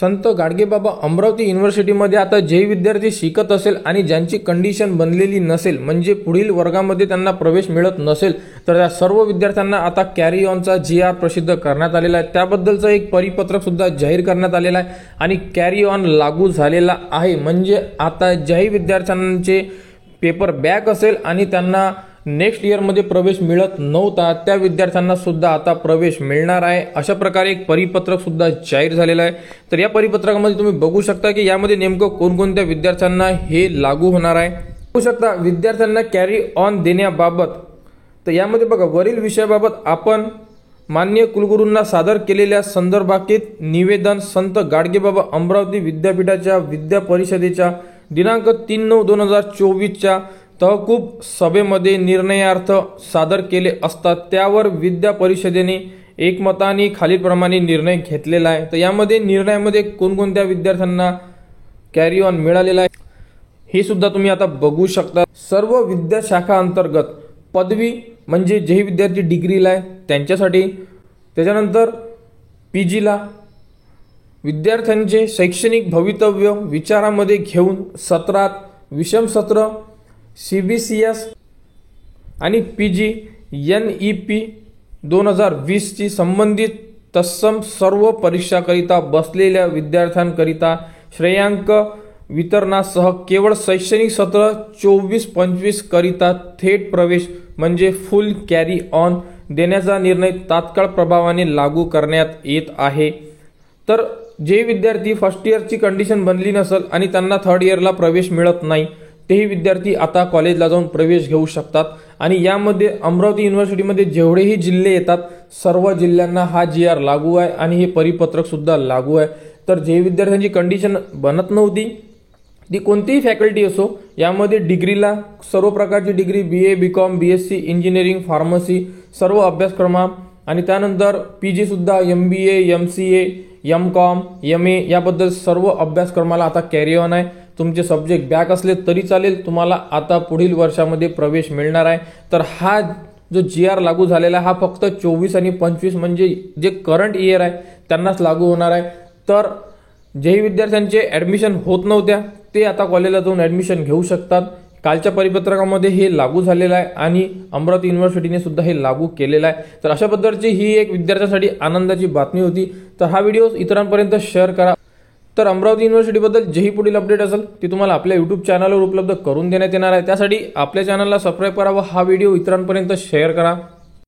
संत गाडगेबाबा अमरावती युनिव्हर्सिटीमध्ये आता जे विद्यार्थी शिकत असेल आणि ज्यांची कंडिशन बनलेली नसेल, म्हणजे पुढील वर्गामध्ये त्यांना प्रवेश मिळत नसेल, तर त्या सर्व विद्यार्थ्यांना आता कॅरी ऑनचा GR प्रसिद्ध करण्यात आलेला आहे। त्याबद्दलचं एक परिपत्रक सुद्धा जाहीर करण्यात आलेला आहे आणि कॅरी ऑन लागू झालेला आहे। म्हणजे आता ज्याही विद्यार्थ्यांचे पेपर बॅक असेल आणि त्यांना नेक्स्ट इयरमध्ये प्रवेश मिळत नव्हता, त्या विद्यार्थ्यांना सुद्धा आता प्रवेश मिळणार आहे। अशा प्रकारे एक परिपत्रक सुद्धा जाहीर झालेलं आहे। तर या परिपत्रकामध्ये तुम्ही बघू शकता की यामध्ये नेमकं कोणकोणत्या विद्यार्थ्यांना हे लागू होणार आहे। बघू शकता विद्यार्थ्यांना कॅरी ऑन देण्याबाबत, तर यामध्ये बघा वरील विषयाबाबत आपण माननीय कुलगुरूंना सादर केलेल्या संदर्भात निवेदन संत गाडगेबाबा अमरावती विद्यापीठाच्या विद्या परिषदेच्या दिनांक 3/9/2024 तहकूब सभेमध्ये निर्णयार्थ सादर केले असता त्यावर विद्या परिषदेने एकमताने खालीलप्रमाणे निर्णय घेतलेला आहे। तर यामध्ये निर्णयामध्ये कोणकोणत्या विद्यार्थ्यांना कॅरी ऑन मिळालेला आहे हे सुद्धा तुम्ही आता बघू शकता। सर्व विद्याशाखा अंतर्गत पदवी म्हणजे जे विद्यार्थी डिग्रीला आहे त्यांच्यासाठी, त्याच्यानंतर PGला विद्यार्थ्यांचे शैक्षणिक भवितव्य विचारामध्ये घेऊन सत्रात विषम सत्र CBCS आणि PG NEP 2020 ची संबंधित तत्सम सर्व परीक्षाकरिता बसलेल्या विद्यार्थ्यांकरिता श्रेयांक वितरणासह केवळ शैक्षणिक सत्र 24-25 करिता थेट प्रवेश म्हणजे फुल कॅरी ऑन देण्याचा निर्णय तात्काळ प्रभावाने लागू करण्यात येत आहे। तर जे विद्यार्थी फर्स्ट इयरची कंडिशन बनली नसेल आणि त्यांना थर्ड इयरला प्रवेश मिळत नाही, तेही विद्यार्थी आता कॉलेजला जाऊन प्रवेश घेऊ शकतात। आणि यामध्ये अमरावती युनिव्हर्सिटीमध्ये जेवढेही जिल्हे येतात सर्व जिल्ह्यांना हा GR लागू आहे आणि हे परिपत्रक सुद्धा लागू आहे। तर जे विद्यार्थ्यांची कंडिशन बनत नव्हती, ती कोणतीही फॅकल्टी असो, यामध्ये डिग्रीला सर्व प्रकारची degree BA BCom BSc engineering pharmacy सर्व अभ्यासक्रम आणि त्यानंतर PG सुद्धा MBA MCA MCom MA याबद्दल सर्व अभ्यासक्रमाला आता कॅरी ऑन आहे। तुमचे सब्जेक्ट बॅक असले तरी चालेल, तुम्हाला आता पुढील वर्षामध्ये प्रवेश मिळणार आहे। तर हा जो GR लागू झालेला हा फक्त 24 आणि 25 म्हणजे जे करंट इयर आहे त्यांनाच लागू होणार आहे। तर जेही विद्यार्थ्यांचे ॲडमिशन होत नव्हत्या ते आता कॉलेजला जाऊन ॲडमिशन घेऊ शकतात। कालच्या परिपत्रकामध्ये हे लागू झालेलं आहे आणि अमरावती युनिव्हर्सिटीने सुद्धा हे लागू केलेलं आहे। तर अशा पद्धतीची ही एक विद्यार्थ्यांसाठी आनंदाची बातमी होती। तर हा व्हिडिओ इतरांपर्यंत शेअर करा। तर अमरावती युनिव्हर्सिटीबद्दल जेही पुढील अपडेट असेल ती तुम्हाला आपल्या YouTube चॅनलवर उपलब्ध करून देण्यात येणार आहे। त्यासाठी आपल्या चॅनलला सबस्क्राईब करा व हा व्हिडिओ इतरांपर्यंत शेअर करा।